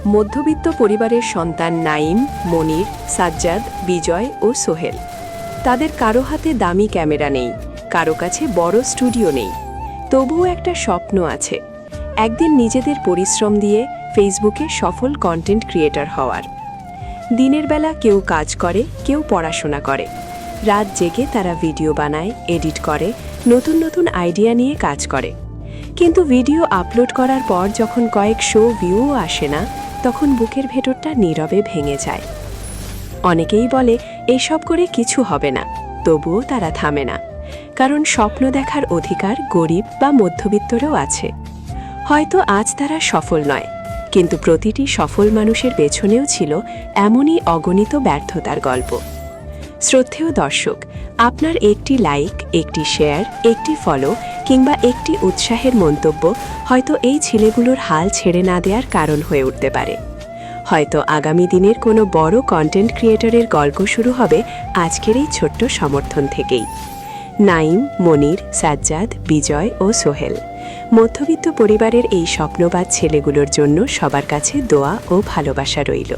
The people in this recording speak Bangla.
মধ্যবিত্ত পরিবারের সন্তান নাইম, মনির, সাজ্জাদ, বিজয় ও সোহেল। তাদের কারো হাতে দামি ক্যামেরা নেই, কারো কাছে বড় স্টুডিও নেই, তবুও একটা স্বপ্ন আছে, একদিন নিজেদের পরিশ্রম দিয়ে ফেসবুকে সফল কন্টেন্ট ক্রিয়েটর হওয়ার। দিনের বেলা কেউ কাজ করে, কেউ পড়াশোনা করে, রাত জেগে তারা ভিডিও বানায়, এডিট করে, নতুন নতুন আইডিয়া নিয়ে কাজ করে। কিন্তু ভিডিও আপলোড করার পর যখন কয়েকশো ভিউও আসে না, তখন বুকের ভেতরটা নীরবে ভেঙে যায়। অনেকেই বলে এসব করে কিছু হবে না, তবুও তারা থামে না, কারণ স্বপ্ন দেখার অধিকার গরিব বা মধ্যবিত্তরও আছে। হয়তো আজ তারা সফল নয়, কিন্তু প্রতিটি সফল মানুষের পেছনেও ছিল এমনই অগণিত ব্যর্থতার গল্প। শ্রদ্ধেয় দর্শক, আপনার একটি লাইক, একটি শেয়ার, একটি ফলো কিংবা একটি উৎসাহের মন্তব্য হয়তো এই ছেলেগুলোর হাল ছেড়ে না দেওয়ার কারণ হয়ে উঠতে পারে। হয়তো আগামী দিনের কোনো বড় কন্টেন্ট ক্রিয়েটরের গল্প শুরু হবে আজকের এই ছোট্ট সমর্থন থেকেই। নাইম, মনির, সাজ্জাদ, বিজয় ও সোহেল, মধ্যবিত্ত পরিবারের এই স্বপ্নবাজ ছেলেগুলোর জন্য সবার কাছে দোয়া ও ভালোবাসা রইল।